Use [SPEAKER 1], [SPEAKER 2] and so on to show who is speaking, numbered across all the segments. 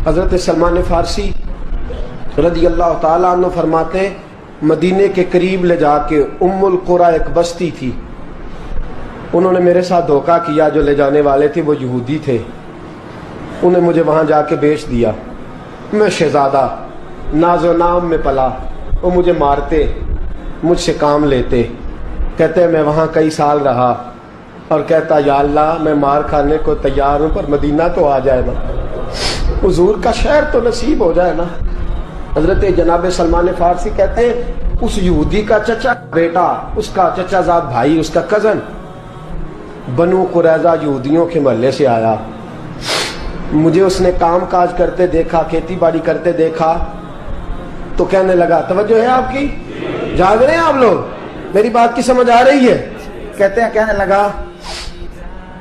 [SPEAKER 1] حضرت سلمان فارسی رضی اللہ تعالیٰ عنہ فرماتے ہیں مدینے کے قریب لے جا کے ام القریٰ ایک بستی تھی، انہوں نے میرے ساتھ دھوکہ کیا، جو لے جانے والے تھے وہ یہودی تھے، انہیں مجھے وہاں جا کے بیچ دیا۔ میں شہزادہ ناز و نام میں پلا، وہ مجھے مارتے، مجھ سے کام لیتے۔ کہتے میں وہاں کئی سال رہا اور کہتا یا اللہ میں مار کھانے کو تیار ہوں پر مدینہ تو آ جائے نا، حضور کا شہر تو نصیب ہو جائے نا۔ حضرت جناب سلمان فارسی کہتے ہیں اس یہودی کا چچا بیٹا، اس کا چچا زاد بھائی، اس کا کزن بنو قریظہ یہودیوں کے محلے سے آیا، مجھے اس نے کام کاج کرتے دیکھا، کھیتی باڑی کرتے دیکھا تو کہنے لگا، توجہ ہے آپ کی، جاگ رہے ہیں آپ لوگ، میری بات کی سمجھ آ رہی ہے؟ کہتے ہیں کہنے لگا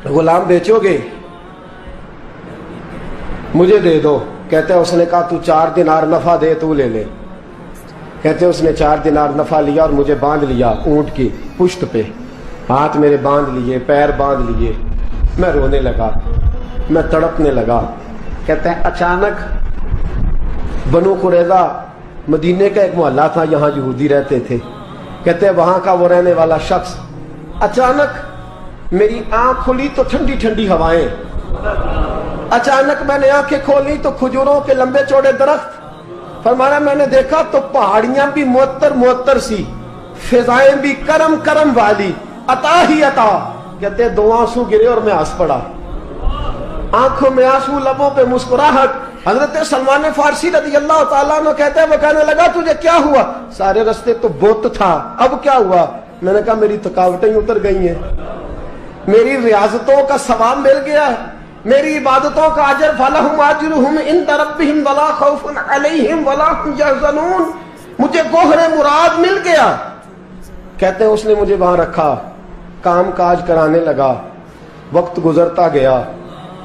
[SPEAKER 1] غلام بیچو گے؟ مجھے دے دو۔ کہتے ہیں اس نے کہا تو 4 دینار نفع دے تو لے لے۔ کہتے ہیں اس نے 4 دینار نفع لیا اور مجھے باندھ لیا اونٹ کی پشت پہ، ہاتھ میرے باندھ لیے، پیر باندھ لیے، میں رونے لگا، میں تڑپنے لگا۔ کہتے ہیں اچانک بنو قریظہ مدینے کا ایک محلہ تھا، یہاں یہودی رہتے تھے، کہتے ہیں وہاں کا وہ رہنے والا شخص اچانک میری آنکھ کھلی تو ٹھنڈی ٹھنڈی ہوائیں، اچانک میں نے آنکھیں کھولی تو کھجوروں کے لمبے چوڑے درخت، فرمایا میں نے دیکھا تو پہاڑیاں بھی معطر معطر سی، فضائیں بھی کرم کرم والی، عطا ہی عطا۔ کہتے 2 آنسو گرے اور میں ہنس پڑا، آنکھوں میں آنسو، لبوں پہ مسکراہٹ۔ حضرت سلمان فارسی رضی اللہ تعالیٰ عنہ کہتے ہیں وہ کہنے لگا تجھے کیا ہوا؟ سارے رستے تو بت تھا، اب کیا ہوا؟ میں نے کہا میری تھکاوٹیں اتر گئی ہیں، میری ریاضتوں کا ثواب مل گیا ہے، میری عبادتوں کا اجر فلہم اجرہم عند ربہم ولا خوف علیہم ولا هم یحزنون، مجھے گوہر مراد مل گیا۔ کہتے ہیں اس نے مجھے وہاں رکھا، کام کاج کرانے لگا، وقت گزرتا گیا۔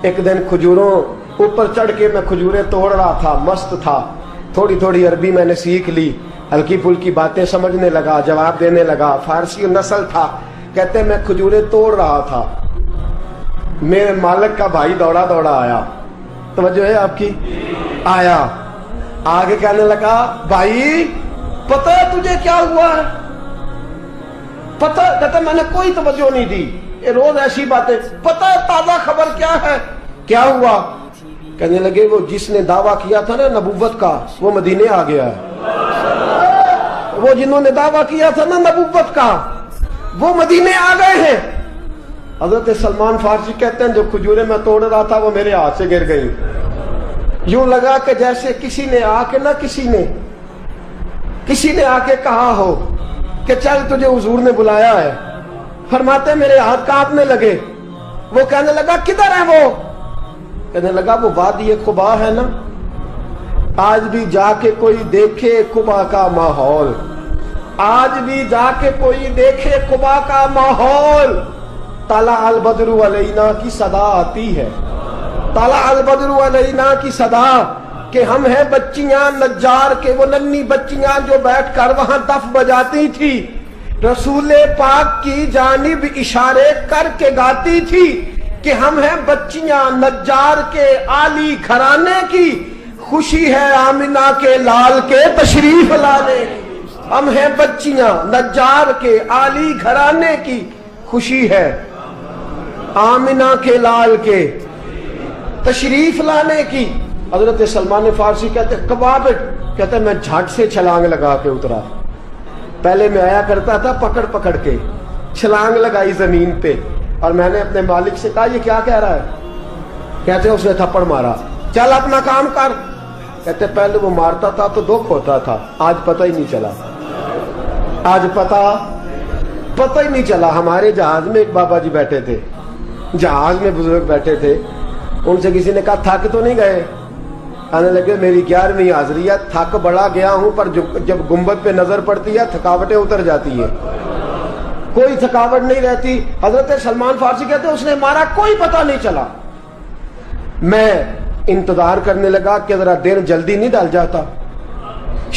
[SPEAKER 1] ایک دن کھجوروں اوپر چڑھ کے میں کھجوریں توڑ رہا تھا، مست تھا، تھوڑی تھوڑی عربی میں نے سیکھ لی، ہلکی پھلکی باتیں سمجھنے لگا، جواب دینے لگا، فارسی نسل تھا۔ کہتے میں کھجوریں توڑ رہا تھا، میرے مالک کا بھائی دوڑا دوڑا آیا، توجہ ہے آپ کی، آیا آگے کہنے لگا بھائی پتہ ہے تجھے کیا ہوا ہے؟ پتہ؟ کہتا میں نے کوئی توجہ نہیں دی، یہ روز ایسی باتیں، پتہ ہے تازہ خبر کیا ہے؟ کیا ہوا؟ کہنے لگے وہ جس نے دعویٰ کیا تھا نا نبوت کا وہ مدینے آ گیا ہے، وہ جنہوں نے دعویٰ کیا تھا نا نبوت کا وہ مدینے آ گئے ہیں۔ حضرت سلمان فارسی کہتے ہیں جو کھجوریں میں توڑ رہا تھا وہ میرے ہاتھ سے گر گئی، یوں لگا کہ جیسے کسی نے آ کے نہ کسی نے آ کے کہا ہو کہ چل تجھے حضور نے بلایا ہے۔ فرماتے میرے ہاتھ کانپنے لگے۔ وہ کہنے لگا کدھر ہے وہ؟ کہنے لگا وہ وادی قبا ہے نا، آج بھی جا کے کوئی دیکھے قبا کا ماحول، آج بھی جا کے کوئی دیکھے قبا کا ماحول۔ طلع البدر علینا کی صدا آتی ہے، طلع البدر علینا کی صدا، کہ ہم ہیں بچیاں نجار کے، وہ ننھی بچیاں جو بیٹھ کر وہاں دف بجاتی تھی، رسول پاک کی جانب اشارے کر کے گاتی تھی کہ ہم ہیں بچیاں نجار کے عالی گھرانے کی، خوشی ہے آمنہ کے لال کے تشریف لانے کی۔ ہم ہیں بچیاں نجار کے عالی گھرانے کی، خوشی ہے آمنہ کے لال کے تشریف لانے کی۔ حضرت سلمان فارسی کہتے کبابٹ، کہتے میں جھٹ سے چھلانگ لگا کے اترا، پہلے میں آیا کرتا تھا پکڑ پکڑ کے، چھلانگ لگائی زمین پہ، اور میں نے اپنے مالک سے کہا یہ کیا کہہ رہا ہے؟ کہتے اس نے تھپڑ مارا، چل اپنا کام کر۔ کہتے پہلے وہ مارتا تھا تو دکھ ہوتا تھا، آج پتہ ہی نہیں چلا، آج پتہ ہی نہیں چلا۔ ہمارے جہاز میں ایک بابا جی بیٹھے تھے، جہاز میں بزرگ بیٹھے تھے، ان سے کسی نے کہا تھک تو نہیں گئے؟ کہنے لگے میری 11ویں حاضری ہے، تھک بڑا گیا ہوں پر جب گنبد پہ نظر پڑتی ہے تھکاوٹیں اتر جاتی ہیں، کوئی تھکاوٹ نہیں رہتی۔ حضرت سلمان فارسی کہتے ہیں اس نے مارا، کوئی پتہ نہیں چلا۔ میں انتظار کرنے لگا کہ ذرا دن جلدی نہیں ڈل جاتا،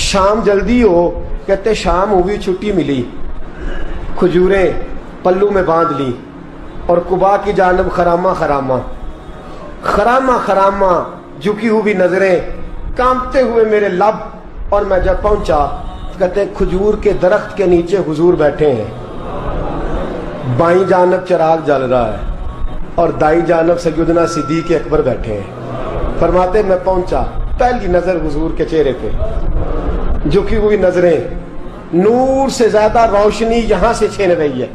[SPEAKER 1] شام جلدی ہو۔ کہتے شام ہوئی، چھٹی ملی، کھجوریں پلو میں باندھ لی اور قبا کی جانب خرامہ झुकी हुई नजरें, कांपते हुए मेरे लब। और मैं जब पहुंचा, कहते हैं खजूर के दरख्त के नीचे हुजूर बैठे हैं, बाईं जानब चिराग जल रहा है और दाई जानब सैयदना सिद्दीक अकबर बैठे हैं। फरमाते मैं पहुंचा, पहली नजर हुजूर के चेहरे पे, झुकी हुई नजरें, नूर से ज्यादा रोशनी यहां से छीन रही है।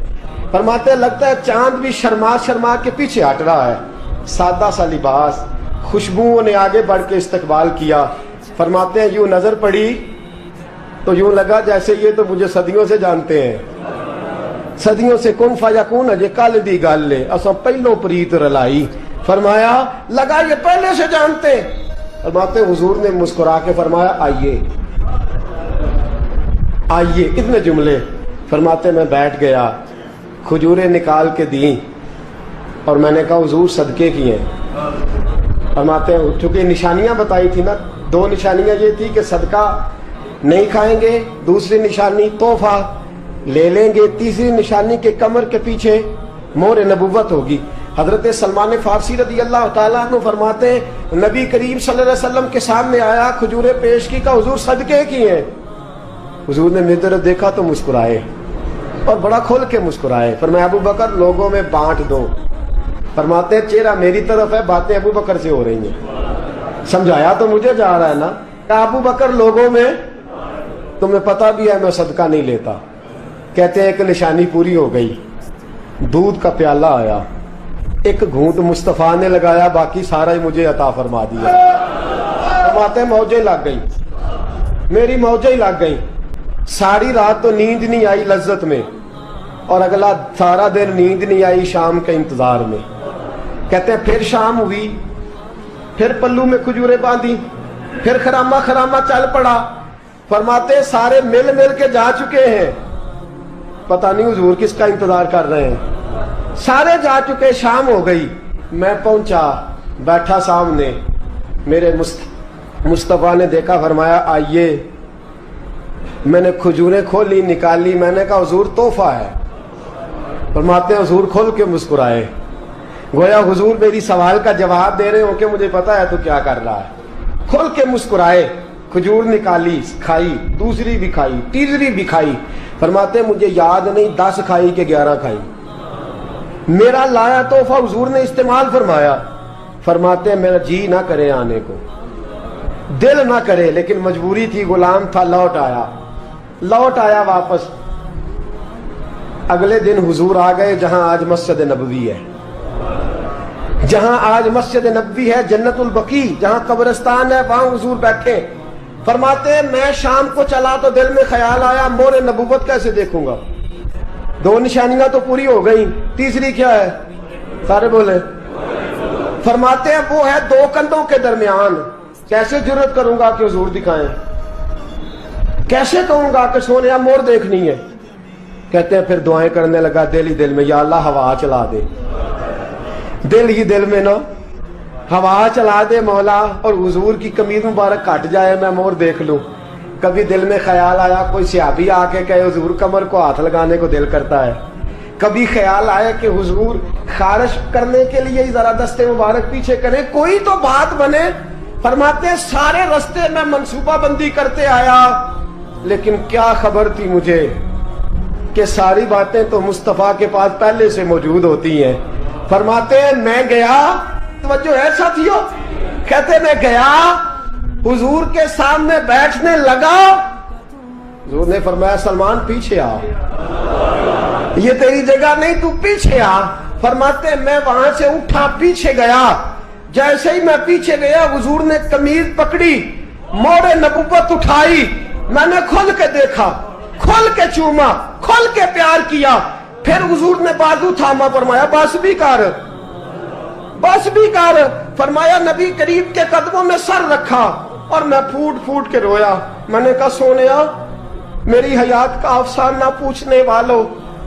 [SPEAKER 1] फरमाते लगता है चांद भी शर्मा शर्मा के पीछे हट रहा है। सादा सा लिबास, खुशबुओं ने आगे बढ़ के इस्तकबाल किया। फरमाते हैं यूं नजर पड़ी तो यूं लगा जैसे ये तो मुझे सदियों से जानते हैं, सदियों से कुन फयकून अजे कल दी गल ले असा पहलो प्रीत रलाई। फरमाया लगा ये पहले से जानते। फरमाते हुजूर ने मुस्कुरा के फरमाया आइए आइए, इतने जुमले। फरमाते मैं बैठ गया, खजूरें निकाल के दी और मैंने कहा हुजूर सदके की हैं। फरमाते हैं चूंकि निशानियां बताई थी ना, दो निशानियां ये थी कि सदका नहीं खाएंगे, दूसरी निशानी तोहफा ले लेंगे, तीसरी निशानी के कमर के पीछे मोहर नबुव्वत होगी। हजरत सलमान फारसी रदी अल्लाह ताला अन्हु फरमाते हैं नबी करीम सल्लल्लाहु अलैहि वसल्लम के सामने आया, खजूरें पेश की, का हुजूर सदके की हैं। हुजूर ने मेरी तरफ देखा तो मुस्कुराए और बड़ा खोल के मुस्कुराए। फरमाया अबू बकर लोगों में बांट दो। फरमाते हैं चेहरा मेरी तरफ है, बातें अबू बकर से हो रही हैं। समझाया तो मुझे जा रहा है ना, अबू बकर लोगों में, तुम्हें पता भी है मैं सदका नहीं लेता। कहते हैं एक निशानी पूरी हो गई, दूध का प्याला आया, एक घूंट मुस्तफा ने लगाया, बाकी सारा ही मुझे अता फरमा दिया। फरमाते हैं मौजें लग गई, मेरी मौजें लग गई। सारी रात तो नींद नहीं आई लज्जत में, और अगला सारा दिन नींद नहीं आई शाम के इंतजार में। कहते हैं फिर शाम हुई, फिर पल्लू में खजूरें बांधी, फिर खरामा खरामा चल पड़ा। फरमाते सारे मिल मिल के जा चुके हैं, पता नहीं हुजूर किसका इंतजार कर रहे हैं। सारे जा चुके, शाम हो गई। मैं पहुंचा, बैठा सामने, मेरे मुस्तफा ने देखा, फरमाया आइए। मैंने खजूरें खोली, निकाली, मैंने कहा हुजूर तोहफा है। फरमाते हैं हुजूर खोल के मुस्कुराए, गोया हुजूर मेरी सवाल का जवाब दे रहे हो कि मुझे पता है तू क्या कर रहा है। खोल के मुस्कुराए, खजूर निकाली, खाई, दूसरी भी खाई, तीसरी भी खाई। फरमाते मुझे याद नहीं 10 खाई कि 11 खाई। मेरा लाया तोहफा हुजूर ने इस्तेमाल फरमाया। फरमाते मेरा जी ना करे आने को, दिल ना करे, लेकिन मजबूरी थी, गुलाम था, लौट आया वापस। अगले दिन हुजूर आ गए जहां आज मस्जिद नबवी है, जहां आज मस्जिद नबवी है, जन्नतुल बकी जहां कब्रिस्तान है, वहां हुजूर बैठे। फरमाते हैं मैं शाम को चला तो दिल में ख्याल आया मोहर नबुव्वत कैसे देखूंगा। 2 निशानियां तो पूरी हो गई, तीसरी क्या है, सारे बोले। फरमाते हैं वो है 2 कंधों के दरमियान, कैसे जुर्रत करूंगा कि हुजूर दिखाएं, कैसे कहूंगा कि सोनिया मोर देखनी है। कहते हैं फिर दुआएं करने लगा दिल ही दिल में, या अल्लाह हवा चला दे, दिल ही दिल में ना हवा चला दे मौला, और हुजूर की कमीज मुबारक कट जाए, मैं मोर देख लूं। कभी दिल में ख्याल आया कोई सहाबी आके कहे हुजूर कमर को हाथ लगाने को दिल करता है। कभी ख्याल आया कि हुजूर खारिश करने के लिए जरा दस्ते मुबारक पीछे करें, कोई तो बात बने। फरमाते सारे रास्ते में मंसूबा बंदी करते आया, लेकिन क्या खबर थी मुझे कि सारी बातें तो मुस्तफा के पास पहले से मौजूद होती हैं। फरमाते हैं मैं गया, तवज्जो है साथियों, कहते मैं गया, हुजूर के सामने बैठने लगा। हुजूर ने फरमाया सलमान पीछे आ, ये तेरी जगह नहीं, तू पीछे आ। फरमाते मैं वहां से उठा, पीछे गया। जैसे ही मैं पीछे गया, हुजूर ने कमीज पकड़ी, मोहर नबुव्वत उठाई, मैंने खोल के देखा, खोल के चूमा, खोल के प्यार किया। फिर हुजूर ने बाजू थामा, फरमाया बस भी कर, बस भी कर। फरमाया नबी करीम के कदमों में सर रखा और मैं फूट फूट के रोया। मैंने कहा सोनिया मेरी हयात का अफसाना पूछने वालों,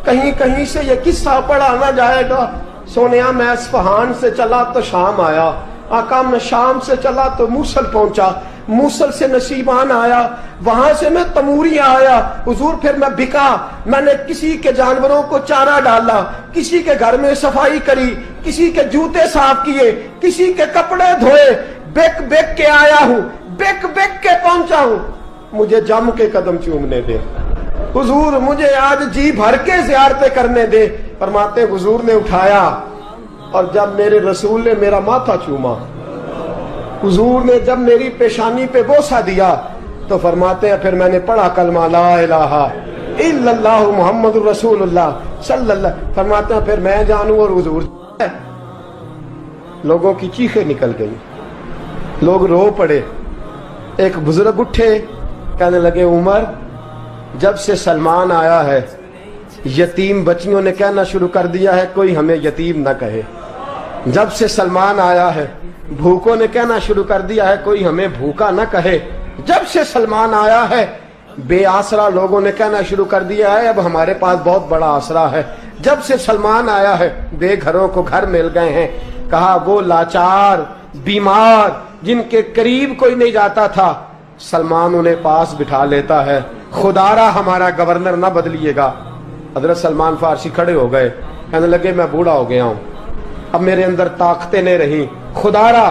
[SPEAKER 1] कहीं कहीं से ये किस्सा पढ़ा ना जाएगा। सोनिया मैं अस्फहान से चला तो शाम आया, आका मैं शाम से चला तो मूसल पहुंचा, मूसल से नसीबान आया, वहां से मैं तमूरिया आया। हुजूर फिर मैं बिका, मैंने किसी के जानवरों को चारा डाला, किसी के घर में सफाई करी, किसी के जूते साफ किए, किसी के कपड़े धोए। बेक बेक के आया हूं, बेक बेक के पहुंचा हूं, मुझे जम के कदम चूमने दे। हुजूर मुझे आज जी भर के ज़ियारतें करने दे। फरमाते हुजूर ने उठाया और जब मेरे रसूल ने मेरा माथा चूमा, हुजूर ने जब मेरी पेशानी पे बोसा दिया, तो फरमाते हैं फिर मैंने पढ़ा कलमा ला इलाहा इल्लल्लाह मुहम्मदुर रसूलुल्लाह सल्लल्लाहु। फरमाते हैं फिर मैं जानूं और हुजूर। लोगों की चीखें निकल गई, लोग रो पड़े। एक बुजुर्ग उठे, कहने लगे उमर, जब से सलमान आया है यतीम बच्चियों ने कहना शुरू कर दिया है कोई हमें यतीम न कहे। जब से सलमान आया है भूखों ने कहना शुरू कर दिया है कोई हमें भूखा न कहे। जब से सलमान आया है बेआसरा लोगों ने कहना शुरू कर दिया है अब हमारे पास बहुत बड़ा आसरा है। जब से सलमान आया है बेघरों को घर मिल गए हैं। कहा वो लाचार बीमार जिनके करीब कोई नहीं जाता था, सलमान उन्हें पास बिठा लेता है। खुदारा हमारा गवर्नर ना बदलिएगा। हजरत सलमान फारसी खड़े हो गए, कहने लगे मैं बूढ़ा हो गया हूं, अब मेरे अंदर ताकतें नहीं रही। खुदारा,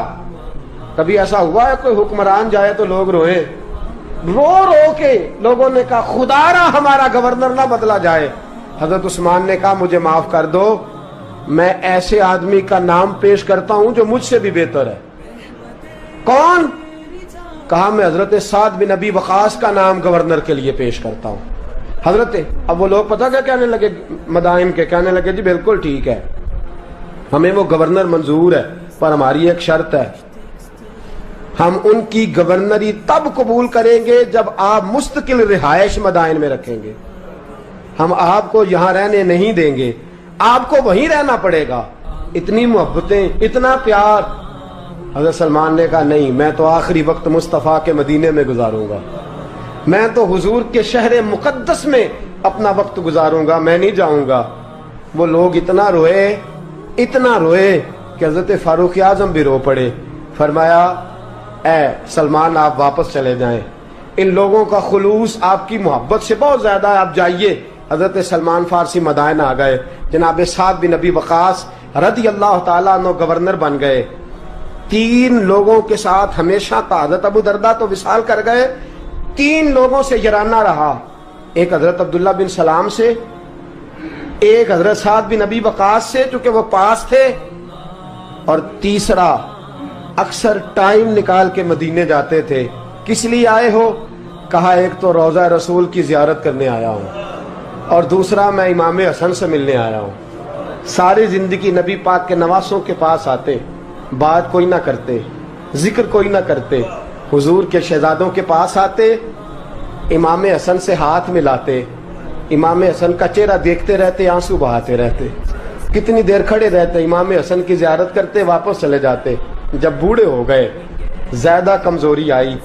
[SPEAKER 1] कभी ऐसा हुआ है कोई हुक्मरान जाए तो लोग रोए? रो रो के लोगों ने कहा खुदारा हमारा गवर्नर ना बदला जाए। हजरत उस्मान ने कहा मुझे माफ कर दो, मैं ऐसे आदमी का नाम पेश करता हूं जो मुझसे भी बेहतर है। कौन? कहा मैं हजरत साद बिन नबी वकास का नाम गवर्नर के लिए पेश करता हूं। अब वो लोग पता क्या कहने लगे, मदाइन के कहने लगे जी बिल्कुल ठीक है, हमें वो गवर्नर मंजूर है, पर हमारी एक शर्त है, हम उनकी गवर्नरी तब कबूल करेंगे जब आप मुस्तकिल रिहायश मदाइन में रखेंगे। हम आपको यहां रहने नहीं देंगे, आपको वहीं रहना पड़ेगा। इतनी मोहब्बतें, इतना प्यार। हज़रत सलमान ने कहा नहीं, मैं तो आखिरी वक्त मुस्तफ़ा के मदीने में गुजारूंगा, मैं तो हुजूर के शहर मुकद्दस में अपना वक्त गुजारूंगा, मैं नहीं जाऊंगा। वो लोग इतना रोए कि हज़रत फारूक आज़म भी रो पड़े। फरमाया ए सलमान आप वापस चले जाएं, इन लोगों का खुलूस आपकी मोहब्बत से बहुत ज्यादा है, आप जाइए। हजरत सलमान फारसी मदाइन आ गए। जनाब साद बिन नबी वकास रदी अल्लाह ताला अन्हु गवर्नर बन गए। 3 लोगों के साथ हमेशा का, हजरत अबू दरदा तो विसाल कर गए, 3 लोगों से यराना रहा। एक हजरत अब्दुल्ला बिन सलाम से, एक हजरत साद बिन नबी वकास से चूंकि वो पास थे, और तीसरा अक्सर टाइम निकाल के मदीने जाते थे। किस लिए आए हो? कहा एक तो रोजा रसूल की जियारत करने आया हूं, और दूसरा मैं इमाम हसन से मिलने आया हूं। सारी जिंदगी नबी पाक के नवासों के पास आते, बात कोई ना करते, जिक्र कोई ना करते। हुजूर के शहजादों के पास आते, इमाम हसन से हाथ मिलाते, इमाम हसन का चेहरा देखते रहते, आंसू बहाते रहते। कितनी देर खड़े रहते, इमाम हसन की जियारत करते, वापस चले जाते। जब बूढ़े हो गए, ज्यादा कमजोरी आई,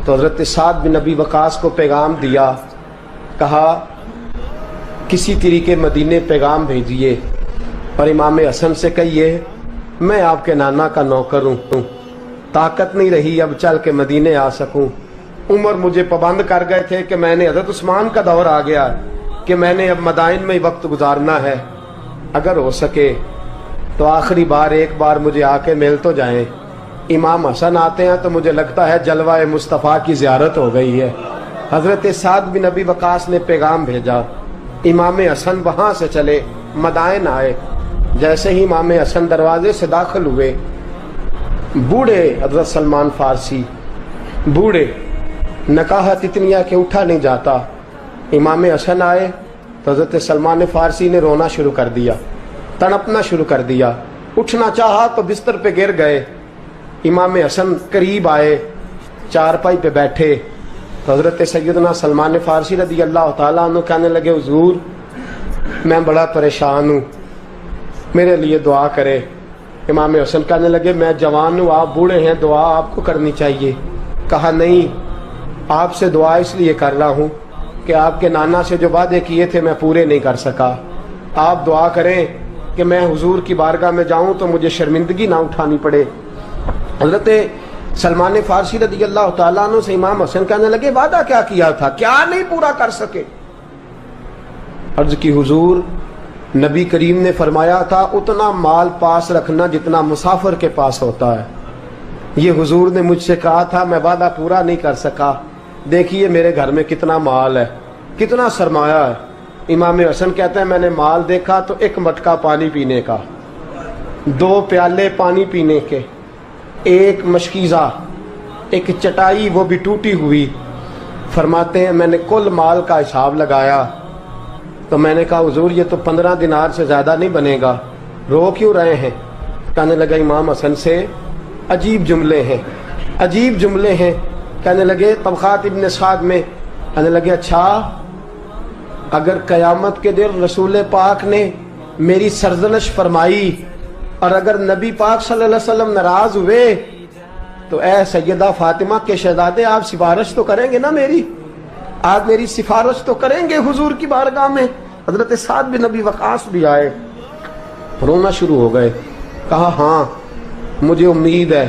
[SPEAKER 1] तो हजरत साद बिन नबी वकास को पैगाम दिया। कहा किसी तरीके मदीने पैगाम भेजिए और इमाम हसन से कहिए मैं आपके नाना का नौकर हूं, ताकत नहीं रही अब चल के मदीने आ सकूं। उमर मुझे पाबंद कर गए थे कि मैंने, हजरत उस्मान का दौर आ गया कि मैंने अब मदाइन में ही वक्त गुजारना है। अगर हो सके तो आखिरी बार एक बार मुझे आके मिल तो जाएं। इमाम हसन आते हैं तो मुझे लगता है जलवा मुस्तफ़ा की जियारत हो गई है। हजरत साद बिन नबी वकास ने पैगाम भेजा। इमाम हसन वहां से चले, मदाइन आए। जैसे ही इमाम हसन दरवाजे से दाखिल हुए, बूढ़े हजरत सलमान फारसी, बूढ़े, नकाहत इतनी है कि उठा नहीं जाता। इमाम हसन आए तो हजरत सलमान फारसी ने रोना शुरू कर दिया, तड़पना शुरू कर दिया। उठना चाहा तो बिस्तर पे गिर गए। इमाम हसन करीब आए, चारपाई पे बैठे तो हजरत सैयदना सलमान फारसी रदी अल्लाह ताला अन्हु कहने लगे हुजूर मैं बड़ा परेशान हूँ, मेरे लिए दुआ करे। इमाम हसन कहने लगे मैं जवान हूँ, आप बूढ़े हैं, दुआ आपको करनी चाहिए। कहा नहीं, आपसे दुआ इसलिए कर रहा हूँ कि आपके नाना से जो वादे किए थे मैं पूरे नहीं कर सका। आप दुआ करें कि मैं हुजूर की बारगाह में जाऊं तो मुझे शर्मिंदगी ना उठानी पड़े। हजरत सलमान फारसी रदी अल्लाह ताला अन्हु से इमाम हसन कहने लगे वादा क्या किया था, क्या नहीं पूरा कर सके? अर्ज की हुजूर नबी करीम ने फरमाया था उतना माल पास रखना जितना मुसाफिर के पास होता है। یہ حضور نے مجھ سے کہا تھا، میں وعدہ پورا نہیں کر سکا، دیکھیے میرے گھر میں کتنا مال ہے، کتنا سرمایہ ہے۔ امام حسن کہتے ہیں میں نے مال دیکھا تو ایک مٹکا پانی پینے کا، 2 پیالے پانی پینے کے، ایک مشکیزہ، ایک چٹائی وہ بھی ٹوٹی ہوئی۔ فرماتے ہیں میں نے کل مال کا حساب لگایا تو میں نے کہا حضور یہ تو 15 دینار سے زیادہ نہیں بنے گا، رو کیوں رہے ہیں؟ کہنے لگا امام حسن سے عجیب جملے ہیں، عجیب جملے ہیں۔ کہنے لگے طبقات ابن سعد میں، کہنے لگے اچھا اگر قیامت کے دن رسول پاک نے میری سرزنش فرمائی اور اگر نبی پاک صلی اللہ علیہ وسلم ناراض ہوئے تو اے سیدہ فاطمہ کے شہزادے آپ سفارش تو کریں گے نا میری، آپ میری سفارش تو کریں گے حضور کی بارگاہ میں؟ حضرت سعد بن ابی وقاص بھی آئے، رونا شروع ہو گئے، کہا ہاں مجھے امید ہے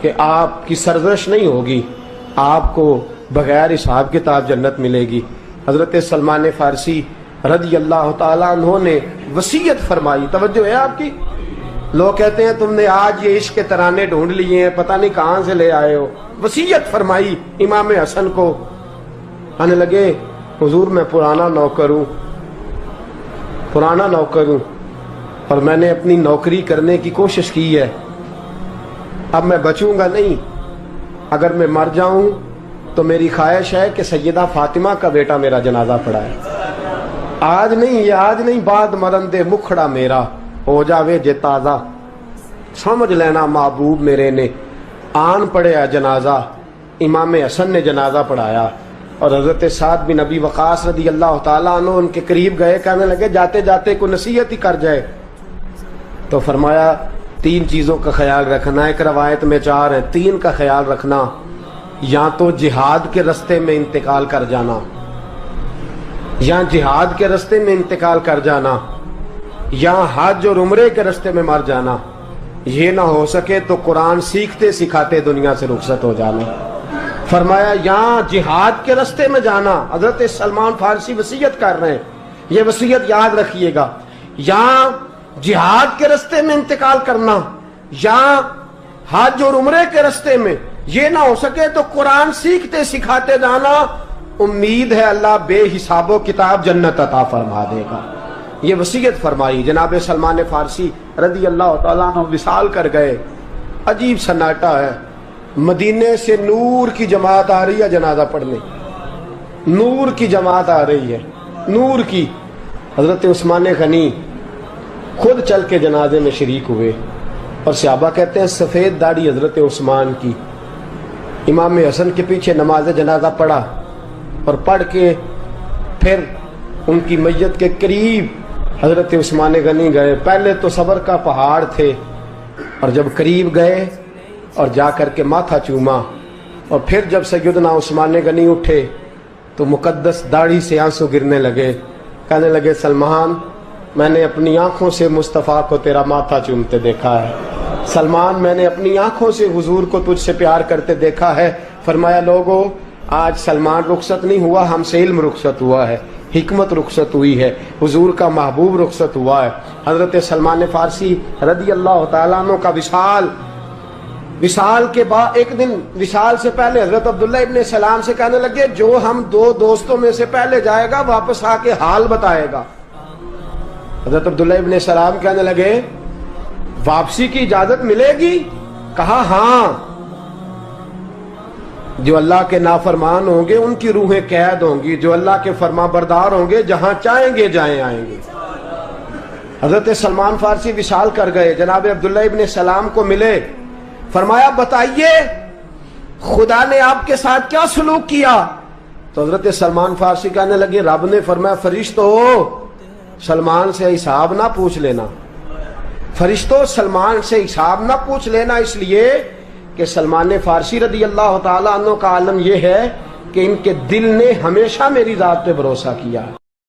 [SPEAKER 1] کہ آپ کی سرزنش نہیں ہوگی، آپ کو بغیر حساب کتاب جنت ملے گی۔ حضرت سلمان فارسی رضی اللہ تعالیٰ عنہ نے وصیت فرمائی، توجہ ہے آپ کی؟ لوگ کہتے ہیں تم نے آج یہ عشق کے ترانے ڈھونڈ لیے ہیں، پتہ نہیں کہاں سے لے آئے ہو۔ وصیت فرمائی امام حسن کو، کہنے لگے حضور میں پرانا نوکر ہوں، پرانا نوکر ہوں اور میں نے اپنی نوکری کرنے کی کوشش کی ہے، اب میں بچوں گا نہیں، اگر میں مر جاؤں تو میری خواہش ہے کہ سیدہ فاطمہ کا بیٹا میرا جنازہ پڑھائے، آج نہیں، یہ آج نہیں، بعد مرن دے مکھڑا میرا ہو جاوے جے تازہ، سمجھ لینا محبوب میرے نے آن پڑھیا جنازہ۔ امام حسن نے جنازہ پڑھایا اور حضرت سعد بن ابی وقاص رضی اللہ تعالیٰ عنہ ان کے قریب گئے، کہنے لگے جاتے جاتے کو نصیحت ہی کر جائے، تو فرمایا 3 چیزوں کا خیال رکھنا، ایک روایت میں 4 ہے، 3 کا خیال رکھنا، یا تو جہاد کے رستے میں انتقال کر جانا، یا جہاد کے رستے میں انتقال کر جانا، یا حج اور عمرے کے رستے میں مر جانا، یہ نہ ہو سکے تو قرآن سیکھتے سکھاتے دنیا سے رخصت ہو جانا۔ فرمایا یا جہاد کے رستے میں جانا، حضرت سلمان فارسی وصیت کر رہے ہیں، یہ وصیت یاد رکھیے گا، یا جہاد کے رستے میں انتقال کرنا، یا حج اور عمرے کے رستے میں، یہ نہ ہو سکے تو قرآن سیکھتے سکھاتے جانا، امید ہے اللہ بے حساب و کتاب جنت عطا فرما دے گا۔ یہ وصیت فرمائی۔ جناب سلمان فارسی رضی اللہ تعالیٰ عنہ وصال کر گئے، عجیب سناٹا ہے، مدینے سے نور کی جماعت آ رہی ہے جنازہ پڑھنے، نور کی جماعت آ رہی ہے، نور کی۔ حضرت عثمان غنی خود چل کے جنازے میں شریک ہوئے اور صحابہ کہتے ہیں سفید داڑھی حضرت عثمان کی۔ امام حسن کے پیچھے نماز جنازہ پڑھا اور پڑھ کے پھر ان کی میت کے قریب حضرت عثمان غنی گئے۔ پہلے تو صبر کا پہاڑ تھے اور جب قریب گئے اور جا کر کے ماتھا چوما، اور پھر جب سیدنا عثمان غنی اٹھے تو مقدس داڑھی سے آنسو گرنے لگے، کہنے لگے سلمان میں نے اپنی آنکھوں سے مصطفیٰ کو تیرا ماتھا چومتے دیکھا ہے، سلمان میں نے اپنی آنکھوں سے حضور کو تجھ سے پیار کرتے دیکھا ہے۔ فرمایا لوگو آج سلمان رخصت نہیں ہوا، ہم سے علم رخصت ہوا ہے، حکمت رخصت ہوئی ہے، حضور کا محبوب رخصت ہوا ہے۔ حضرت سلمان فارسی رضی اللہ تعالیٰ عنہ کا وصال کے بعد ایک دن وصال سے پہلے حضرت عبداللہ ابن سلام سے کہنے لگے جو ہم 2 دوستوں میں سے پہلے جائے گا واپس آ کے حال بتائے گا۔ حضرت عبداللہ ابن سلام کہنے لگے واپسی کی اجازت ملے گی؟ کہا ہاں، جو اللہ کے نافرمان ہوں گے ان کی روحیں قید ہوں گی، جو اللہ کے فرما بردار ہوں گے جہاں چاہیں گے جائیں آئیں گے۔ حضرت سلمان فارسی وصال کر گئے، جناب عبداللہ ابن سلام کو ملے، فرمایا بتائیے خدا نے آپ کے ساتھ کیا سلوک کیا؟ تو حضرت سلمان فارسی کہنے لگے رب نے فرمایا فرشتو سلمان سے حساب نہ پوچھ لینا، فرشتوں سلمان سے حساب نہ پوچھ لینا، اس لیے کہ سلمان فارسی رضی اللہ تعالیٰ عنہ کا عالم یہ ہے کہ ان کے دل نے ہمیشہ میری ذات پہ بھروسہ کیا۔